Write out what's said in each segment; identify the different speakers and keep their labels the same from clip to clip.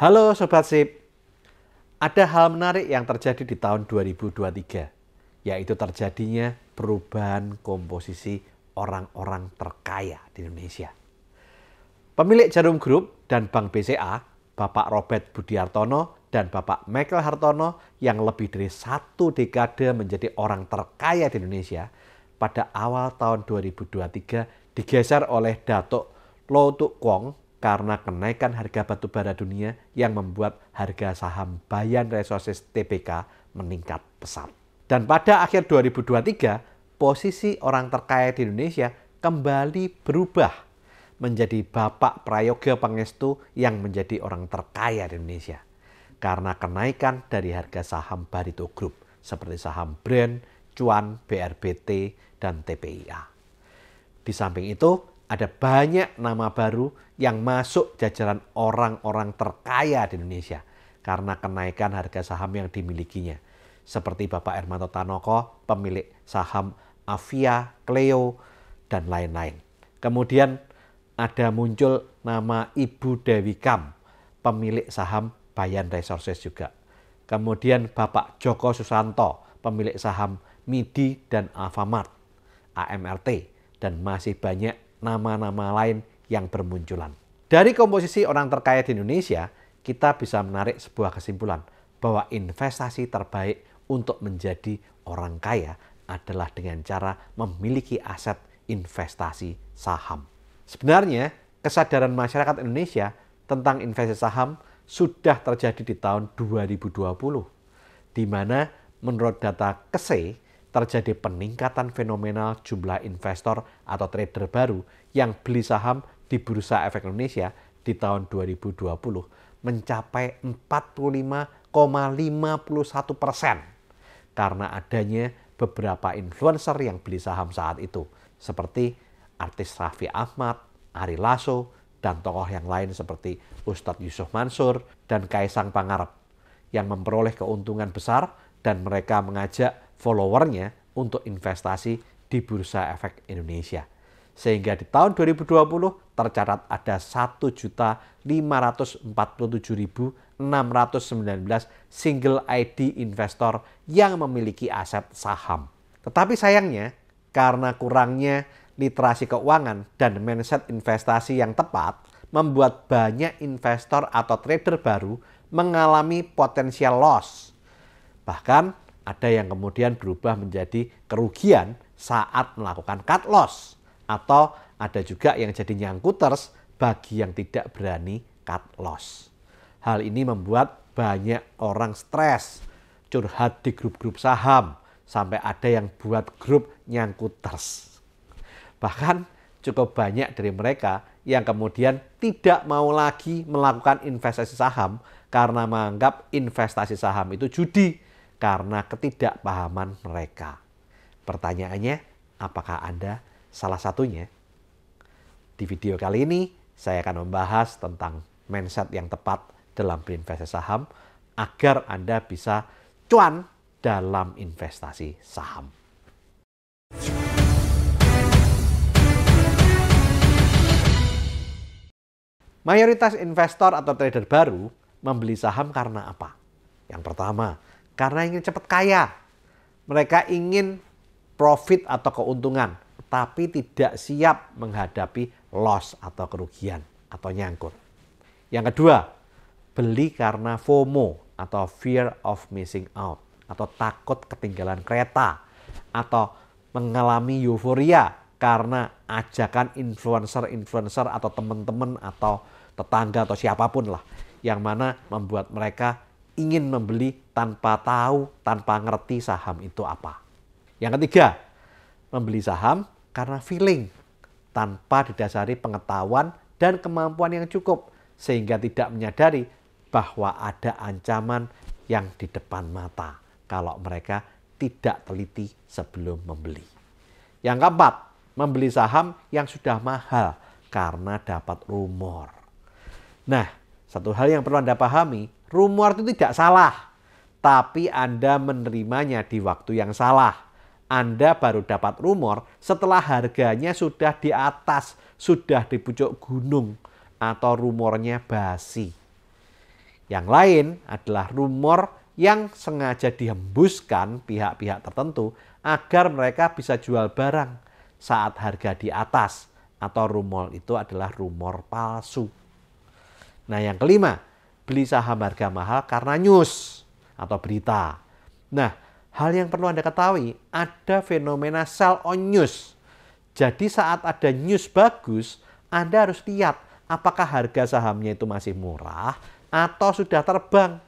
Speaker 1: Halo Sobat Sip, ada hal menarik yang terjadi di tahun 2023, yaitu terjadinya perubahan komposisi orang-orang terkaya di Indonesia. Pemilik Jarum Group dan Bank BCA, Bapak Robert Budiartono dan Bapak Michael Hartono yang lebih dari 1 dekade menjadi orang terkaya di Indonesia, pada awal tahun 2023 digeser oleh Datuk Low Tuk Kwong karena kenaikan harga batubara dunia yang membuat harga saham Bayan Resources Tbk meningkat pesat. Dan pada akhir 2023, posisi orang terkaya di Indonesia kembali berubah menjadi Bapak Prayoga Pangestu yang menjadi orang terkaya di Indonesia. Karena kenaikan dari harga saham Barito Group seperti saham Brand, Cuan, BRBT, dan TPIA. Di samping itu, ada banyak nama baru yang masuk jajaran orang-orang terkaya di Indonesia karena kenaikan harga saham yang dimilikinya. Seperti Bapak Hermanto Tanoko, pemilik saham Avia, Cleo, dan lain-lain. Kemudian ada muncul nama Ibu Dewi Kam, pemilik saham Bayan Resources juga. Kemudian Bapak Joko Susanto, pemilik saham MIDI dan Alfamart, AMRT, dan masih banyak nama-nama lain yang bermunculan. Dari komposisi orang terkaya di Indonesia, kita bisa menarik sebuah kesimpulan bahwa investasi terbaik untuk menjadi orang kaya adalah dengan cara memiliki aset investasi saham. Sebenarnya, kesadaran masyarakat Indonesia tentang investasi saham sudah terjadi di tahun 2020, di mana menurut data KSE terjadi peningkatan fenomenal jumlah investor atau trader baru yang beli saham di Bursa Efek Indonesia di tahun 2020 mencapai 45,51% karena adanya beberapa influencer yang beli saham saat itu seperti artis Raffi Ahmad, Ari Lasso, dan tokoh yang lain seperti Ustadz Yusuf Mansur dan Kaisang Pangarep yang memperoleh keuntungan besar dan mereka mengajak followernya untuk investasi di Bursa Efek Indonesia. Sehingga di tahun 2020 tercatat ada 1.547.619 single ID investor yang memiliki aset saham. Tetapi sayangnya karena kurangnya literasi keuangan dan mindset investasi yang tepat membuat banyak investor atau trader baru mengalami potensial loss. Bahkan ada yang kemudian berubah menjadi kerugian saat melakukan cut loss. Atau ada juga yang jadi nyangkuters bagi yang tidak berani cut loss. Hal ini membuat banyak orang stres, curhat di grup-grup saham, sampai ada yang buat grup nyangkuters. Bahkan cukup banyak dari mereka yang kemudian tidak mau lagi melakukan investasi saham karena menganggap investasi saham itu judi karena ketidakpahaman mereka. Pertanyaannya, apakah Anda salah satunya? Di video kali ini, saya akan membahas tentang mindset yang tepat dalam berinvestasi saham agar Anda bisa cuan dalam investasi saham. Mayoritas investor atau trader baru membeli saham karena apa? Yang pertama, karena ingin cepat kaya. Mereka ingin profit atau keuntungan, tapi tidak siap menghadapi loss atau kerugian atau nyangkut. Yang kedua, beli karena FOMO atau fear of missing out atau takut ketinggalan kereta atau mengalami euforia karena ajakan influencer atau teman-teman atau tetangga atau siapapun lah yang mana membuat mereka ingin membeli tanpa tahu, tanpa ngerti saham itu apa. Yang ketiga, membeli saham karena feeling tanpa didasari pengetahuan dan kemampuan yang cukup sehingga tidak menyadari bahwa ada ancaman yang di depan mata kalau mereka tidak teliti sebelum membeli. Yang keempat, membeli saham yang sudah mahal karena dapat rumor. Nah, satu hal yang perlu Anda pahami, rumor itu tidak salah, tapi Anda menerimanya di waktu yang salah. Anda baru dapat rumor setelah harganya sudah di atas, sudah di pucuk gunung, atau rumornya basi. Yang lain adalah rumor yang sengaja dihembuskan pihak-pihak tertentu agar mereka bisa jual barang saat harga di atas, atau rumor itu adalah rumor palsu. Nah, yang kelima, beli saham harga mahal karena news atau berita. Nah, hal yang perlu Anda ketahui, ada fenomena sell on news. Jadi saat ada news bagus, Anda harus lihat apakah harga sahamnya itu masih murah atau sudah terbang.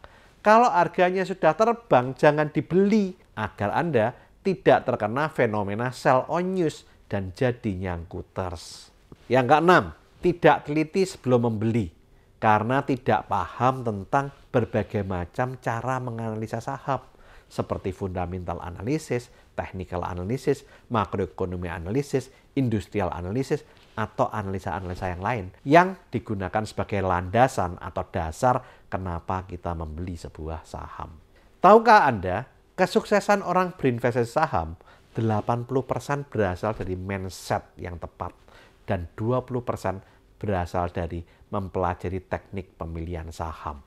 Speaker 1: Kalau harganya sudah terbang, jangan dibeli agar Anda tidak terkena fenomena sell on news dan jadi nyangkuters. Yang keenam, tidak teliti sebelum membeli karena tidak paham tentang berbagai macam cara menganalisa saham seperti fundamental analysis, technical analysis, makroekonomi analysis, industrial analysis, atau analisa-analisa yang lain yang digunakan sebagai landasan atau dasar kenapa kita membeli sebuah saham. Tahukah Anda, kesuksesan orang berinvestasi saham 80% berasal dari mindset yang tepat dan 20% berasal dari mempelajari teknik pemilihan saham.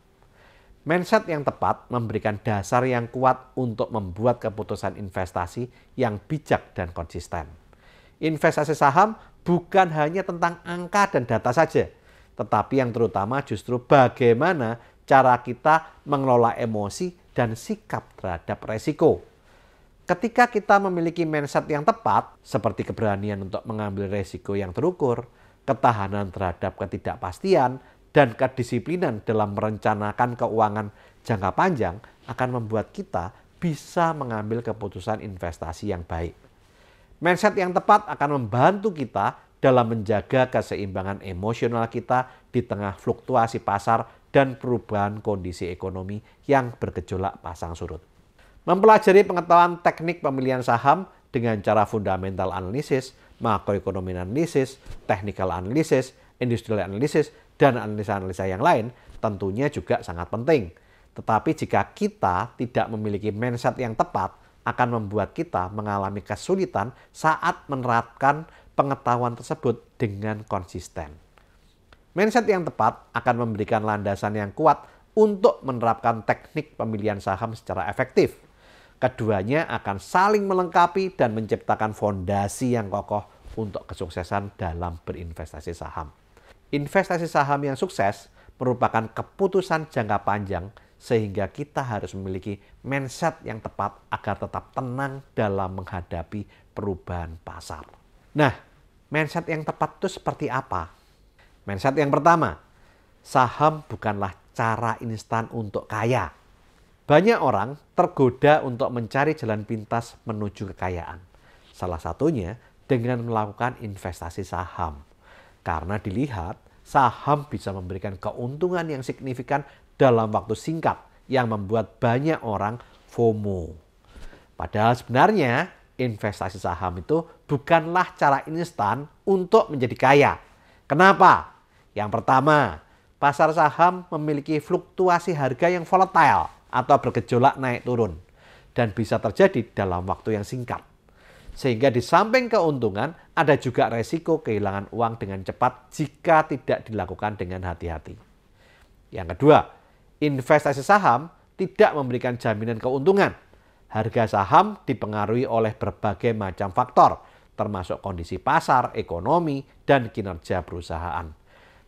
Speaker 1: Mindset yang tepat memberikan dasar yang kuat untuk membuat keputusan investasi yang bijak dan konsisten. Investasi saham bukan hanya tentang angka dan data saja, tetapi yang terutama justru bagaimana cara kita mengelola emosi dan sikap terhadap resiko. Ketika kita memiliki mindset yang tepat, seperti keberanian untuk mengambil resiko yang terukur, ketahanan terhadap ketidakpastian, dan kedisiplinan dalam merencanakan keuangan jangka panjang akan membuat kita bisa mengambil keputusan investasi yang baik. Mindset yang tepat akan membantu kita dalam menjaga keseimbangan emosional kita di tengah fluktuasi pasar dan perubahan kondisi ekonomi yang bergejolak pasang surut. Mempelajari pengetahuan teknik pemilihan saham dengan cara fundamental analysis, makroekonomi analisis, technical analysis, industrial analysis, dan analisa-analisa yang lain tentunya juga sangat penting. Tetapi jika kita tidak memiliki mindset yang tepat, akan membuat kita mengalami kesulitan saat menerapkan pengetahuan tersebut dengan konsisten. Mindset yang tepat akan memberikan landasan yang kuat untuk menerapkan teknik pemilihan saham secara efektif. Keduanya akan saling melengkapi dan menciptakan fondasi yang kokoh untuk kesuksesan dalam berinvestasi saham. Investasi saham yang sukses merupakan keputusan jangka panjang sehingga kita harus memiliki mindset yang tepat agar tetap tenang dalam menghadapi perubahan pasar. Nah, mindset yang tepat itu seperti apa? Mindset yang pertama, saham bukanlah cara instan untuk kaya. Banyak orang tergoda untuk mencari jalan pintas menuju kekayaan. Salah satunya dengan melakukan investasi saham. Karena dilihat saham bisa memberikan keuntungan yang signifikan dalam waktu singkat yang membuat banyak orang FOMO. Padahal sebenarnya investasi saham itu bukanlah cara instan untuk menjadi kaya. Kenapa? Yang pertama, pasar saham memiliki fluktuasi harga yang volatile atau bergejolak naik turun dan bisa terjadi dalam waktu yang singkat. Sehingga di samping keuntungan, ada juga resiko kehilangan uang dengan cepat jika tidak dilakukan dengan hati-hati. Yang kedua, investasi saham tidak memberikan jaminan keuntungan. Harga saham dipengaruhi oleh berbagai macam faktor, termasuk kondisi pasar, ekonomi, dan kinerja perusahaan.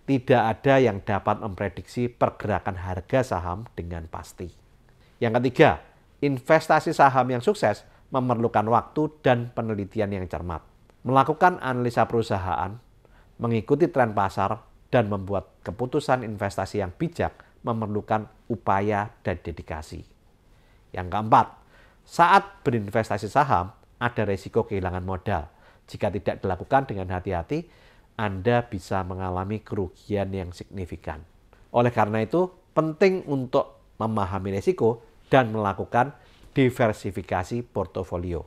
Speaker 1: Tidak ada yang dapat memprediksi pergerakan harga saham dengan pasti. Yang ketiga, investasi saham yang sukses memerlukan waktu dan penelitian yang cermat. Melakukan analisa perusahaan, mengikuti tren pasar, dan membuat keputusan investasi yang bijak memerlukan upaya dan dedikasi. Yang keempat, saat berinvestasi saham, ada risiko kehilangan modal. Jika tidak dilakukan dengan hati-hati, Anda bisa mengalami kerugian yang signifikan. Oleh karena itu, penting untuk memahami risiko dan melakukan diversifikasi portofolio.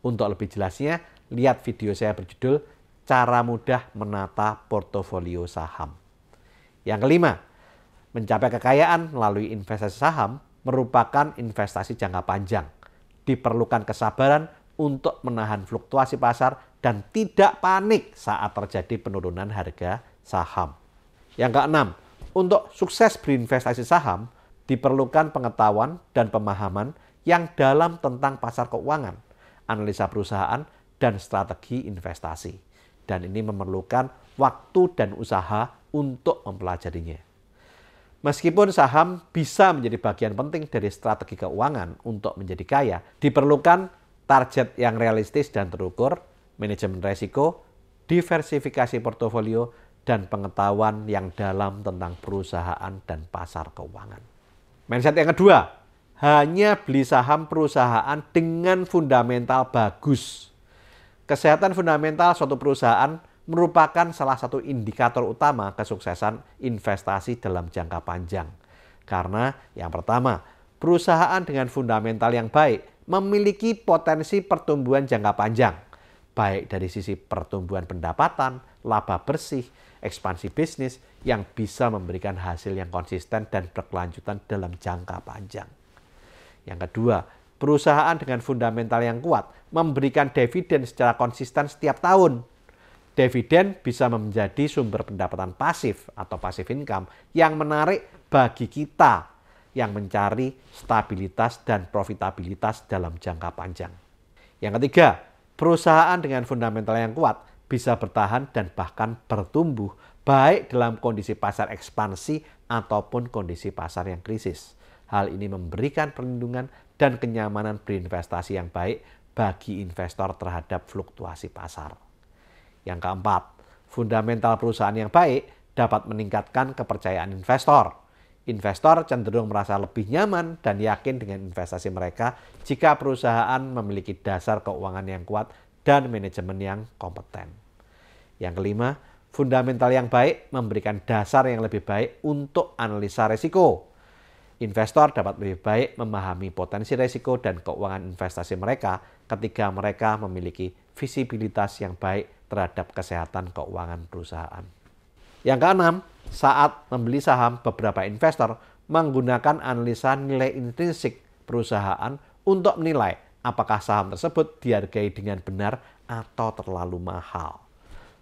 Speaker 1: Untuk lebih jelasnya, lihat video saya berjudul Cara Mudah Menata Portofolio Saham. Yang kelima, mencapai kekayaan melalui investasi saham merupakan investasi jangka panjang. Diperlukan kesabaran untuk menahan fluktuasi pasar dan tidak panik saat terjadi penurunan harga saham. Yang keenam, Untuk sukses berinvestasi saham, diperlukan pengetahuan dan pemahaman yang dalam tentang pasar keuangan, analisa perusahaan, dan strategi investasi. Dan ini memerlukan waktu dan usaha untuk mempelajarinya. Meskipun saham bisa menjadi bagian penting dari strategi keuangan untuk menjadi kaya, diperlukan target yang realistis dan terukur, manajemen risiko, diversifikasi portofolio, dan pengetahuan yang dalam tentang perusahaan dan pasar keuangan. Mindset yang kedua, hanya beli saham perusahaan dengan fundamental bagus. Kesehatan fundamental suatu perusahaan merupakan salah satu indikator utama kesuksesan investasi dalam jangka panjang. Karena yang pertama, perusahaan dengan fundamental yang baik memiliki potensi pertumbuhan jangka panjang, baik dari sisi pertumbuhan pendapatan, laba bersih, ekspansi bisnis yang bisa memberikan hasil yang konsisten dan berkelanjutan dalam jangka panjang. Yang kedua, perusahaan dengan fundamental yang kuat memberikan dividen secara konsisten setiap tahun. Dividen bisa menjadi sumber pendapatan pasif atau passive income yang menarik bagi kita yang mencari stabilitas dan profitabilitas dalam jangka panjang. Yang ketiga, perusahaan dengan fundamental yang kuat bisa bertahan dan bahkan bertumbuh baik dalam kondisi pasar ekspansi ataupun kondisi pasar yang krisis. Hal ini memberikan perlindungan dan kenyamanan berinvestasi yang baik bagi investor terhadap fluktuasi pasar. Yang keempat, fundamental perusahaan yang baik dapat meningkatkan kepercayaan investor. Investor cenderung merasa lebih nyaman dan yakin dengan investasi mereka jika perusahaan memiliki dasar keuangan yang kuat dan manajemen yang kompeten. Yang kelima, fundamental yang baik memberikan dasar yang lebih baik untuk analisa risiko. Investor dapat lebih baik memahami potensi risiko dan keuangan investasi mereka ketika mereka memiliki visibilitas yang baik terhadap kesehatan keuangan perusahaan. Yang keenam, saat membeli saham, beberapa investor menggunakan analisa nilai intrinsik perusahaan untuk menilai apakah saham tersebut dihargai dengan benar atau terlalu mahal.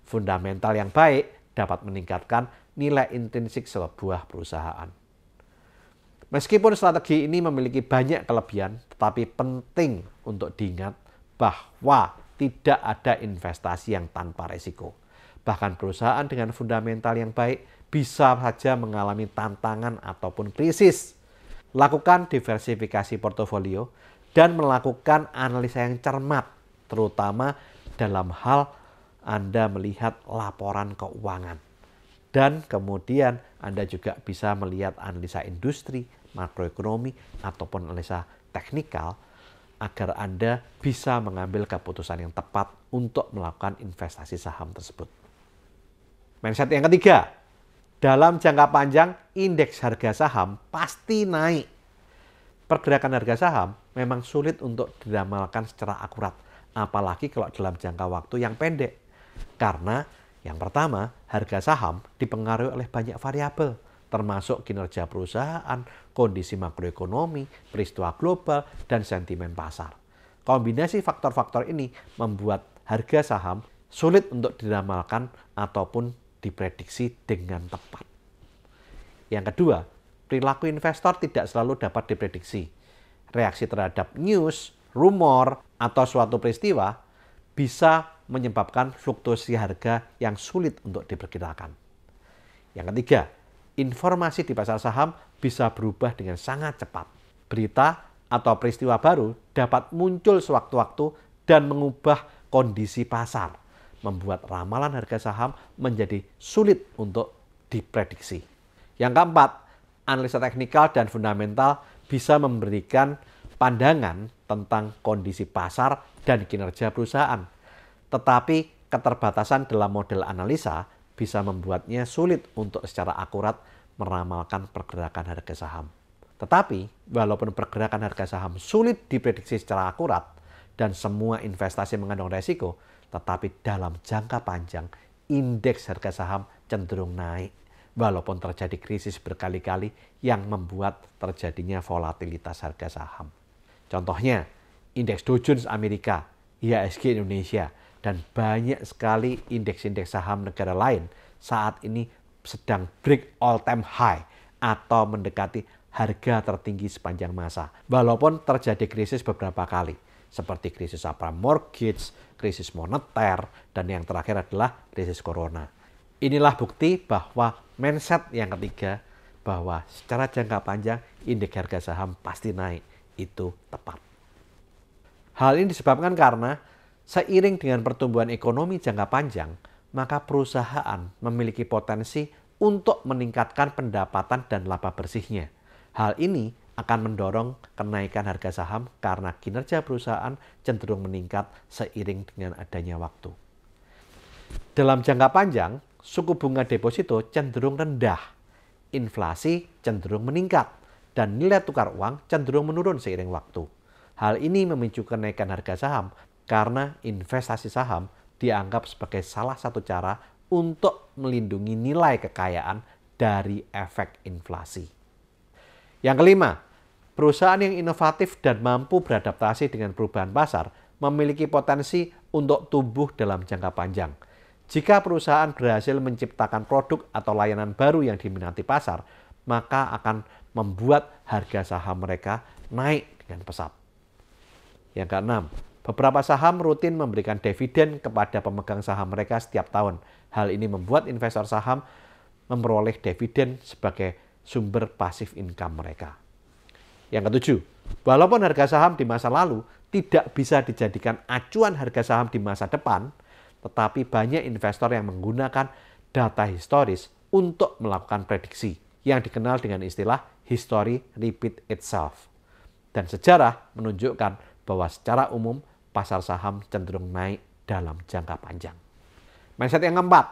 Speaker 1: Fundamental yang baik dapat meningkatkan nilai intrinsik sebuah perusahaan. Meskipun strategi ini memiliki banyak kelebihan, tetapi penting untuk diingat bahwa tidak ada investasi yang tanpa risiko. Bahkan perusahaan dengan fundamental yang baik bisa saja mengalami tantangan ataupun krisis. Lakukan diversifikasi portofolio dan melakukan analisa yang cermat, terutama dalam hal Anda melihat laporan keuangan. Dan kemudian Anda juga bisa melihat analisa industri, makroekonomi, ataupun analisa teknikal agar Anda bisa mengambil keputusan yang tepat untuk melakukan investasi saham tersebut. Mindset yang ketiga, dalam jangka panjang indeks harga saham pasti naik. Pergerakan harga saham memang sulit untuk diramalkan secara akurat, apalagi kalau dalam jangka waktu yang pendek. Karena yang pertama, harga saham dipengaruhi oleh banyak variabel, termasuk kinerja perusahaan, kondisi makroekonomi, peristiwa global, dan sentimen pasar. Kombinasi faktor-faktor ini membuat harga saham sulit untuk diramalkan ataupun diprediksi dengan tepat. Yang kedua, perilaku investor tidak selalu dapat diprediksi. Reaksi terhadap news, rumor, atau suatu peristiwa bisa menyebabkan fluktuasi harga yang sulit untuk diperkirakan. Yang ketiga, informasi di pasar saham bisa berubah dengan sangat cepat. Berita atau peristiwa baru dapat muncul sewaktu-waktu dan mengubah kondisi pasar, membuat ramalan harga saham menjadi sulit untuk diprediksi. Yang keempat, analisa teknikal dan fundamental bisa memberikan pandangan tentang kondisi pasar dan kinerja perusahaan. Tetapi keterbatasan dalam model analisa bisa membuatnya sulit untuk secara akurat meramalkan pergerakan harga saham. Tetapi, walaupun pergerakan harga saham sulit diprediksi secara akurat dan semua investasi mengandung resiko, tetapi dalam jangka panjang, indeks harga saham cenderung naik, walaupun terjadi krisis berkali-kali yang membuat terjadinya volatilitas harga saham. Contohnya, indeks Dow Jones Amerika, IHSG Indonesia, dan banyak sekali indeks-indeks saham negara lain saat ini sedang break all time high atau mendekati harga tertinggi sepanjang masa. Walaupun terjadi krisis beberapa kali, seperti krisis subprime mortgage, krisis moneter, dan yang terakhir adalah krisis corona. Inilah bukti bahwa mindset yang ketiga, bahwa secara jangka panjang indeks harga saham pasti naik, itu tepat. Hal ini disebabkan karena seiring dengan pertumbuhan ekonomi jangka panjang, maka perusahaan memiliki potensi untuk meningkatkan pendapatan dan laba bersihnya. Hal ini akan mendorong kenaikan harga saham karena kinerja perusahaan cenderung meningkat seiring dengan adanya waktu. Dalam jangka panjang, suku bunga deposito cenderung rendah, inflasi cenderung meningkat, dan nilai tukar uang cenderung menurun seiring waktu. Hal ini memicu kenaikan harga saham karena investasi saham dianggap sebagai salah satu cara untuk melindungi nilai kekayaan dari efek inflasi. Yang kelima, perusahaan yang inovatif dan mampu beradaptasi dengan perubahan pasar memiliki potensi untuk tumbuh dalam jangka panjang. Jika perusahaan berhasil menciptakan produk atau layanan baru yang diminati pasar, maka akan membuat harga saham mereka naik dengan pesat. Yang keenam, beberapa saham rutin memberikan dividen kepada pemegang saham mereka setiap tahun. Hal ini membuat investor saham memperoleh dividen sebagai sumber pasif income mereka. Yang ketujuh, walaupun harga saham di masa lalu tidak bisa dijadikan acuan harga saham di masa depan, tetapi banyak investor yang menggunakan data historis untuk melakukan prediksi yang dikenal dengan istilah history repeat itself. Dan sejarah menunjukkan bahwa secara umum pasar saham cenderung naik dalam jangka panjang. Mindset yang keempat,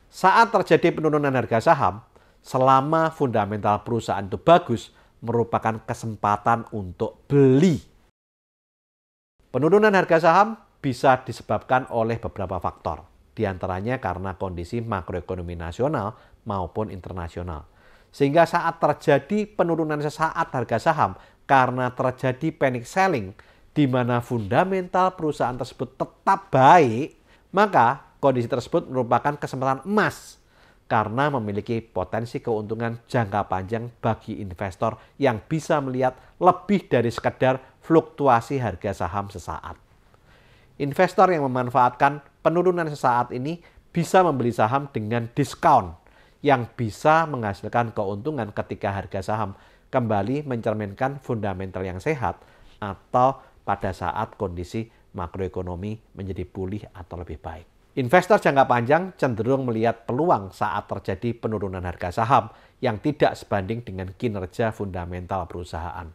Speaker 1: saat terjadi penurunan harga saham, selama fundamental perusahaan itu bagus, merupakan kesempatan untuk beli. Penurunan harga saham bisa disebabkan oleh beberapa faktor, di antaranya karena kondisi makroekonomi nasional maupun internasional. Sehingga saat terjadi penurunan sesaat harga saham karena terjadi panic selling, di mana fundamental perusahaan tersebut tetap baik, maka kondisi tersebut merupakan kesempatan emas karena memiliki potensi keuntungan jangka panjang bagi investor yang bisa melihat lebih dari sekedar fluktuasi harga saham sesaat. Investor yang memanfaatkan penurunan sesaat ini bisa membeli saham dengan diskon yang bisa menghasilkan keuntungan ketika harga saham kembali mencerminkan fundamental yang sehat atau pada saat kondisi makroekonomi menjadi pulih atau lebih baik. Investor jangka panjang cenderung melihat peluang saat terjadi penurunan harga saham yang tidak sebanding dengan kinerja fundamental perusahaan.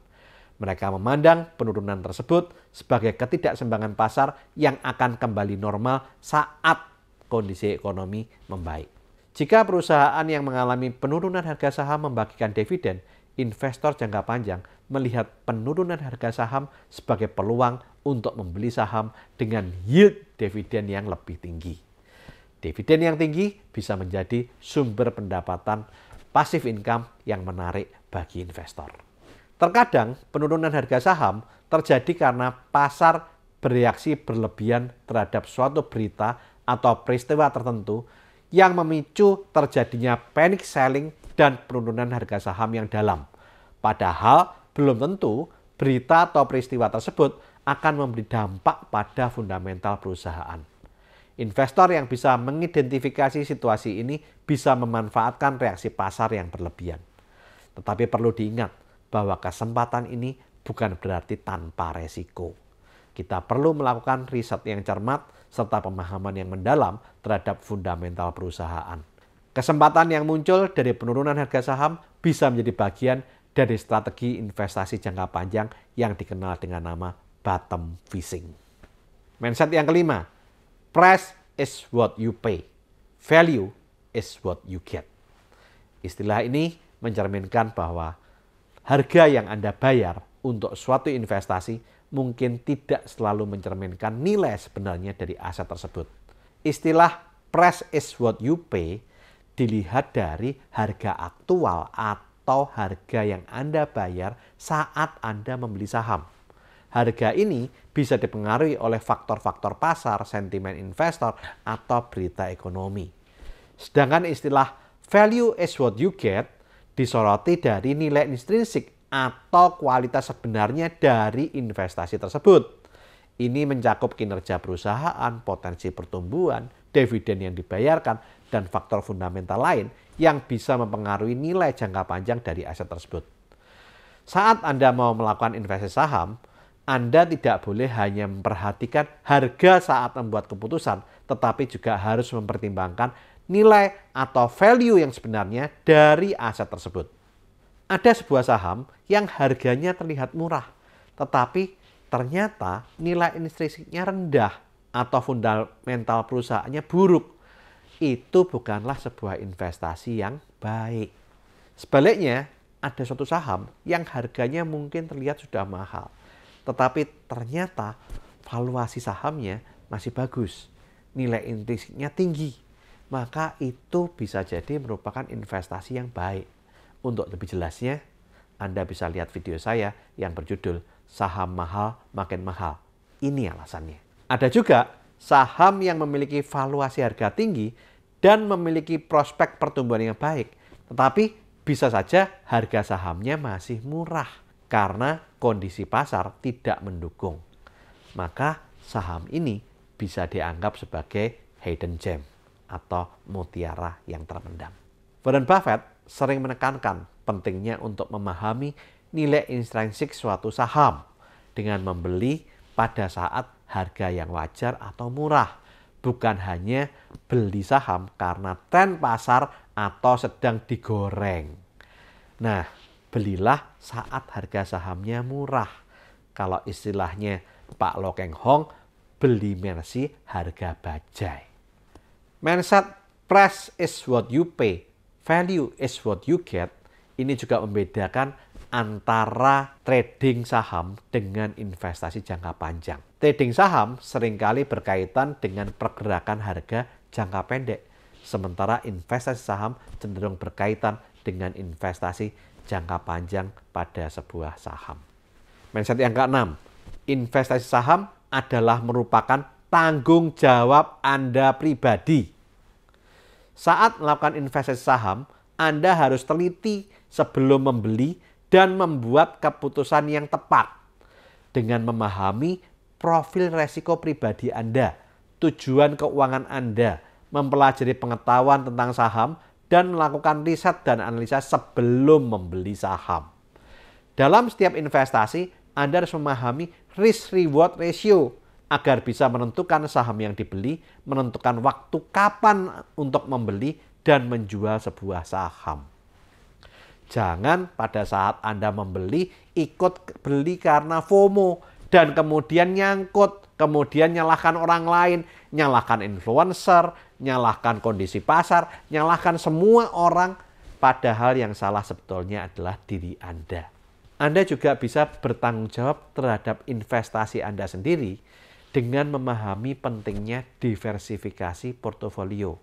Speaker 1: Mereka memandang penurunan tersebut sebagai ketidakseimbangan pasar yang akan kembali normal saat kondisi ekonomi membaik. Jika perusahaan yang mengalami penurunan harga saham membagikan dividen, investor jangka panjang melihat penurunan harga saham sebagai peluang untuk membeli saham dengan yield dividen yang lebih tinggi. Dividen yang tinggi bisa menjadi sumber pendapatan passive income yang menarik bagi investor. Terkadang penurunan harga saham terjadi karena pasar bereaksi berlebihan terhadap suatu berita atau peristiwa tertentu yang memicu terjadinya panic selling dan penurunan harga saham yang dalam. Padahal belum tentu berita atau peristiwa tersebut akan memberi dampak pada fundamental perusahaan. Investor yang bisa mengidentifikasi situasi ini bisa memanfaatkan reaksi pasar yang berlebihan. Tetapi perlu diingat bahwa kesempatan ini bukan berarti tanpa resiko. Kita perlu melakukan riset yang cermat serta pemahaman yang mendalam terhadap fundamental perusahaan. Kesempatan yang muncul dari penurunan harga saham bisa menjadi bagian dari strategi investasi jangka panjang yang dikenal dengan nama bottom fishing. Mindset yang kelima, price is what you pay, value is what you get. Istilah ini mencerminkan bahwa harga yang Anda bayar untuk suatu investasi mungkin tidak selalu mencerminkan nilai sebenarnya dari aset tersebut. Istilah price is what you pay dilihat dari harga aktual atau harga yang Anda bayar saat Anda membeli saham. Harga ini bisa dipengaruhi oleh faktor-faktor pasar, sentimen investor, atau berita ekonomi. Sedangkan istilah Value is what you get disoroti dari nilai intrinsik atau kualitas sebenarnya dari investasi tersebut. Ini mencakup kinerja perusahaan, potensi pertumbuhan, dividen yang dibayarkan, dan faktor fundamental lain yang bisa mempengaruhi nilai jangka panjang dari aset tersebut. Saat Anda mau melakukan investasi saham, Anda tidak boleh hanya memperhatikan harga saat membuat keputusan, tetapi juga harus mempertimbangkan nilai atau value yang sebenarnya dari aset tersebut. Ada sebuah saham yang harganya terlihat murah, tetapi ternyata nilai intrinsiknya rendah atau fundamental perusahaannya buruk. Itu bukanlah sebuah investasi yang baik. Sebaliknya, ada suatu saham yang harganya mungkin terlihat sudah mahal, tetapi ternyata valuasi sahamnya masih bagus, nilai intrinsiknya tinggi, maka itu bisa jadi merupakan investasi yang baik. Untuk lebih jelasnya, Anda bisa lihat video saya yang berjudul Saham Mahal Makin Mahal. Ini alasannya. Ada juga saham yang memiliki valuasi harga tinggi dan memiliki prospek pertumbuhan yang baik, tetapi bisa saja harga sahamnya masih murah karena kondisi pasar tidak mendukung. Maka saham ini bisa dianggap sebagai hidden gem atau mutiara yang terpendam. Warren Buffett sering menekankan pentingnya untuk memahami nilai intrinsik suatu saham dengan membeli pada saat harga yang wajar atau murah, bukan hanya beli saham karena tren pasar atau sedang digoreng. Nah, belilah saat harga sahamnya murah. Kalau istilahnya Pak Lo Keng Hong, beli Mercy harga bajai. Mindset price is what you pay, value is what you get, ini juga membedakan antara trading saham dengan investasi jangka panjang. Trading saham seringkali berkaitan dengan pergerakan harga jangka pendek, sementara investasi saham cenderung berkaitan dengan investasi jangka panjang pada sebuah saham. Mindset yang keenam, investasi saham adalah merupakan tanggung jawab Anda pribadi. Saat melakukan investasi saham, Anda harus teliti sebelum membeli dan membuat keputusan yang tepat dengan memahami profil resiko pribadi Anda, tujuan keuangan Anda, mempelajari pengetahuan tentang saham, dan melakukan riset dan analisa sebelum membeli saham. Dalam setiap investasi, Anda harus memahami risk-reward ratio agar bisa menentukan saham yang dibeli, menentukan waktu kapan untuk membeli dan menjual sebuah saham. Jangan pada saat Anda membeli, ikut beli karena FOMO dan kemudian nyangkut, kemudian nyalahkan orang lain, nyalahkan influencer, nyalahkan kondisi pasar, nyalahkan semua orang, padahal yang salah sebetulnya adalah diri Anda. Anda juga bisa bertanggung jawab terhadap investasi Anda sendiri dengan memahami pentingnya diversifikasi portofolio,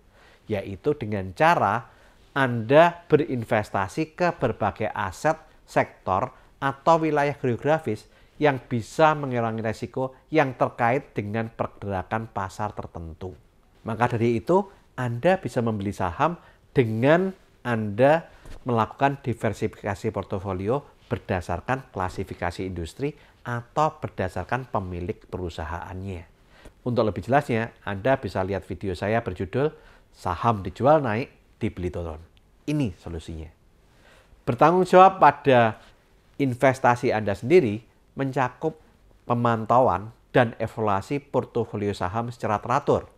Speaker 1: yaitu dengan cara Anda berinvestasi ke berbagai aset, sektor, atau wilayah geografis yang bisa mengurangi risiko yang terkait dengan pergerakan pasar tertentu. Maka dari itu, Anda bisa membeli saham dengan Anda melakukan diversifikasi portofolio berdasarkan klasifikasi industri atau berdasarkan pemilik perusahaannya. Untuk lebih jelasnya, Anda bisa lihat video saya berjudul Saham Dijual Naik, Dibeli Turun. Ini solusinya. Bertanggung jawab pada investasi Anda sendiri mencakup pemantauan dan evaluasi portofolio saham secara teratur.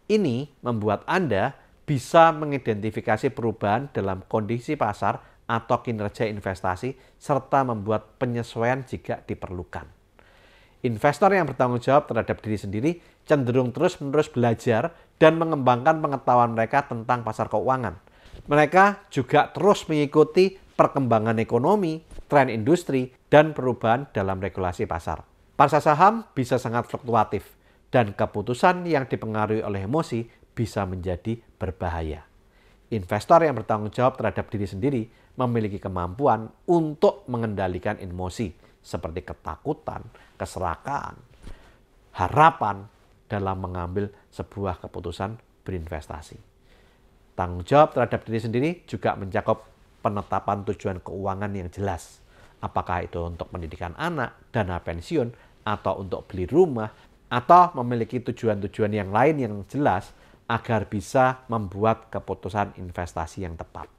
Speaker 1: Ini membuat Anda bisa mengidentifikasi perubahan dalam kondisi pasar atau kinerja investasi, serta membuat penyesuaian jika diperlukan. Investor yang bertanggung jawab terhadap diri sendiri cenderung terus-menerus belajar dan mengembangkan pengetahuan mereka tentang pasar keuangan. Mereka juga terus mengikuti perkembangan ekonomi, tren industri, dan perubahan dalam regulasi pasar. Pasar saham bisa sangat fluktuatif, dan keputusan yang dipengaruhi oleh emosi bisa menjadi berbahaya. Investor yang bertanggung jawab terhadap diri sendiri memiliki kemampuan untuk mengendalikan emosi seperti ketakutan, keserakahan, harapan dalam mengambil sebuah keputusan berinvestasi. Tanggung jawab terhadap diri sendiri juga mencakup penetapan tujuan keuangan yang jelas. Apakah itu untuk pendidikan anak, dana pensiun, atau untuk beli rumah, atau memiliki tujuan-tujuan yang lain yang jelas agar bisa membuat keputusan investasi yang tepat.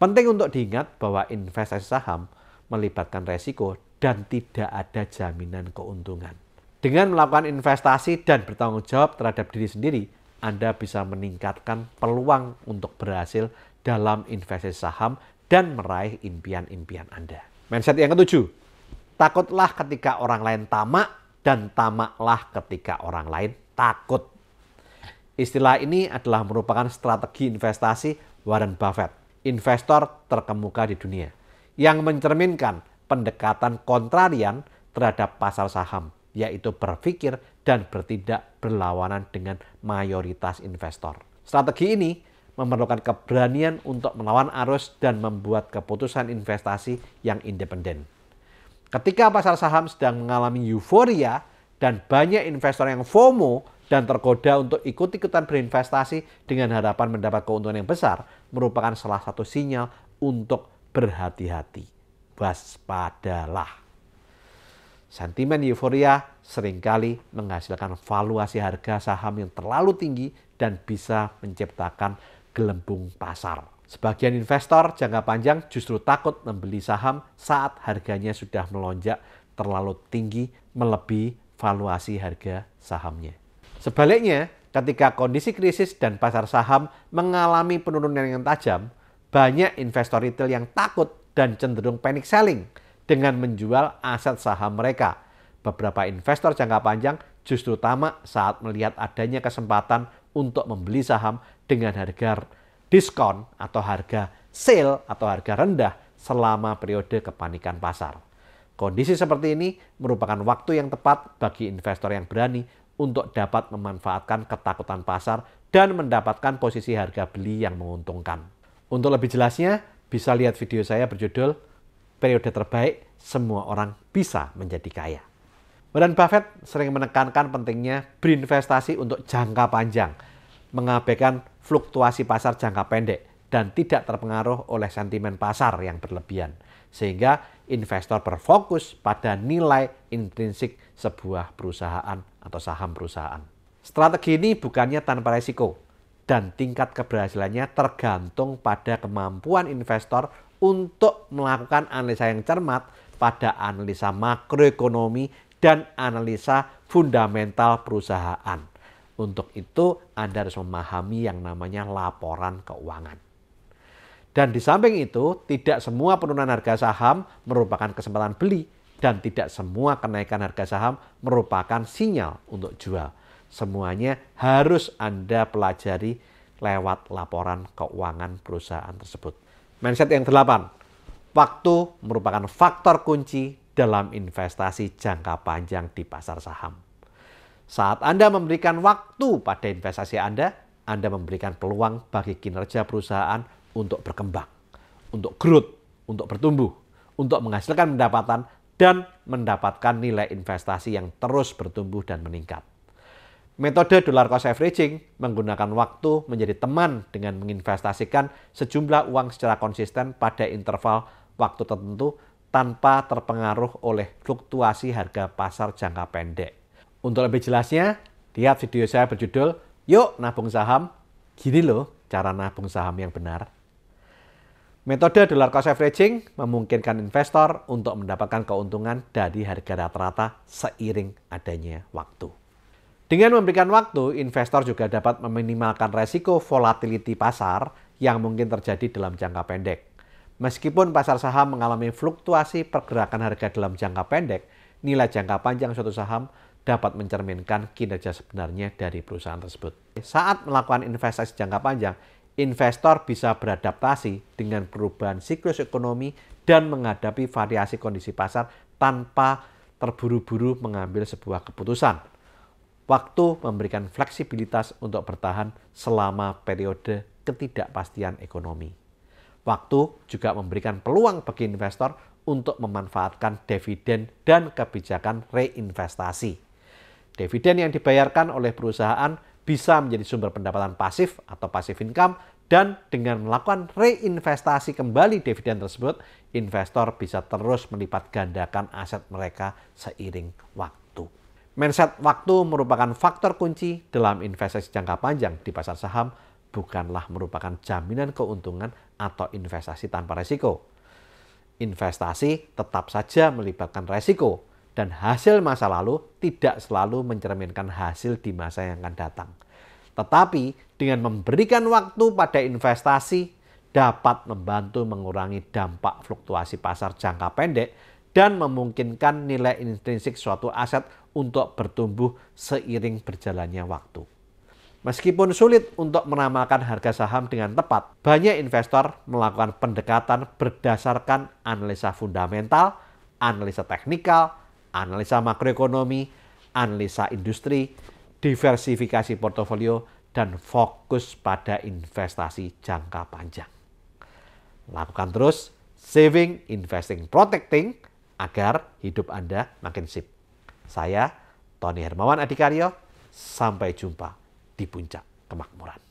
Speaker 1: Penting untuk diingat bahwa investasi saham melibatkan resiko dan tidak ada jaminan keuntungan. Dengan melakukan investasi dan bertanggung jawab terhadap diri sendiri, Anda bisa meningkatkan peluang untuk berhasil dalam investasi saham dan meraih impian-impian Anda. Mindset yang ketujuh, takutlah ketika orang lain tamak dan tamaklah ketika orang lain takut. Istilah ini adalah merupakan strategi investasi Warren Buffett, investor terkemuka di dunia, yang mencerminkan pendekatan kontrarian terhadap pasar saham, yaitu berpikir dan bertindak berlawanan dengan mayoritas investor. Strategi ini memerlukan keberanian untuk melawan arus dan membuat keputusan investasi yang independen. Ketika pasar saham sedang mengalami euforia dan banyak investor yang FOMO dan tergoda untuk ikut-ikutan berinvestasi dengan harapan mendapat keuntungan yang besar, merupakan salah satu sinyal untuk berhati-hati. Waspadalah. Sentimen euforia seringkali menghasilkan valuasi harga saham yang terlalu tinggi dan bisa menciptakan gelembung pasar. Sebagian investor jangka panjang justru takut membeli saham saat harganya sudah melonjak terlalu tinggi melebihi valuasi harga sahamnya. Sebaliknya, ketika kondisi krisis dan pasar saham mengalami penurunan yang tajam, banyak investor retail yang takut dan cenderung panic selling dengan menjual aset saham mereka. Beberapa investor jangka panjang justru tamak saat melihat adanya kesempatan untuk membeli saham dengan harga diskon atau harga sale atau harga rendah selama periode kepanikan pasar. Kondisi seperti ini merupakan waktu yang tepat bagi investor yang berani untuk dapat memanfaatkan ketakutan pasar dan mendapatkan posisi harga beli yang menguntungkan. Untuk lebih jelasnya, bisa lihat video saya berjudul Periode Terbaik Semua Orang Bisa Menjadi Kaya. Warren Buffett sering menekankan pentingnya berinvestasi untuk jangka panjang, mengabaikan fluktuasi pasar jangka pendek, dan tidak terpengaruh oleh sentimen pasar yang berlebihan, sehingga investor berfokus pada nilai intrinsik sebuah perusahaan atau saham perusahaan. Strategi ini bukannya tanpa resiko, dan tingkat keberhasilannya tergantung pada kemampuan investor untuk melakukan analisa yang cermat pada analisa makroekonomi dan analisa fundamental perusahaan. Untuk itu, Anda harus memahami yang namanya laporan keuangan. Dan di samping itu, tidak semua penurunan harga saham merupakan kesempatan beli dan tidak semua kenaikan harga saham merupakan sinyal untuk jual. Semuanya harus Anda pelajari lewat laporan keuangan perusahaan tersebut. Mindset yang 8, waktu merupakan faktor kunci dalam investasi jangka panjang di pasar saham. Saat Anda memberikan waktu pada investasi Anda memberikan peluang bagi kinerja perusahaan untuk berkembang, untuk growth, untuk bertumbuh, untuk menghasilkan pendapatan dan mendapatkan nilai investasi yang terus bertumbuh dan meningkat. Metode dollar cost averaging menggunakan waktu menjadi teman dengan menginvestasikan sejumlah uang secara konsisten pada interval waktu tertentu tanpa terpengaruh oleh fluktuasi harga pasar jangka pendek. Untuk lebih jelasnya, lihat video saya berjudul Yuk Nabung Saham, gini loh cara nabung saham yang benar. Metode dollar cost averaging memungkinkan investor untuk mendapatkan keuntungan dari harga rata-rata seiring adanya waktu. Dengan memberikan waktu, investor juga dapat meminimalkan resiko volatility pasar yang mungkin terjadi dalam jangka pendek. Meskipun pasar saham mengalami fluktuasi pergerakan harga dalam jangka pendek, nilai jangka panjang suatu saham dapat mencerminkan kinerja sebenarnya dari perusahaan tersebut. Saat melakukan investasi jangka panjang, investor bisa beradaptasi dengan perubahan siklus ekonomi dan menghadapi variasi kondisi pasar tanpa terburu-buru mengambil sebuah keputusan. Waktu memberikan fleksibilitas untuk bertahan selama periode ketidakpastian ekonomi. Waktu juga memberikan peluang bagi investor untuk memanfaatkan dividen dan kebijakan reinvestasi. Dividen yang dibayarkan oleh perusahaan bisa menjadi sumber pendapatan pasif atau passive income, dan dengan melakukan reinvestasi kembali dividen tersebut, investor bisa terus melipat gandakan aset mereka seiring waktu. Mindset waktu merupakan faktor kunci dalam investasi jangka panjang di pasar saham, bukanlah merupakan jaminan keuntungan atau investasi tanpa resiko. Investasi tetap saja melibatkan resiko, dan hasil masa lalu tidak selalu mencerminkan hasil di masa yang akan datang. Tetapi dengan memberikan waktu pada investasi dapat membantu mengurangi dampak fluktuasi pasar jangka pendek dan memungkinkan nilai intrinsik suatu aset untuk bertumbuh seiring berjalannya waktu. Meskipun sulit untuk meramalkan harga saham dengan tepat, banyak investor melakukan pendekatan berdasarkan analisa fundamental, analisa teknikal, analisa makroekonomi, analisa industri, diversifikasi portofolio, dan fokus pada investasi jangka panjang. Lakukan terus saving, investing, protecting agar hidup Anda makin sip. Saya, Tony Hermawan Adikaryo, sampai jumpa di puncak kemakmuran.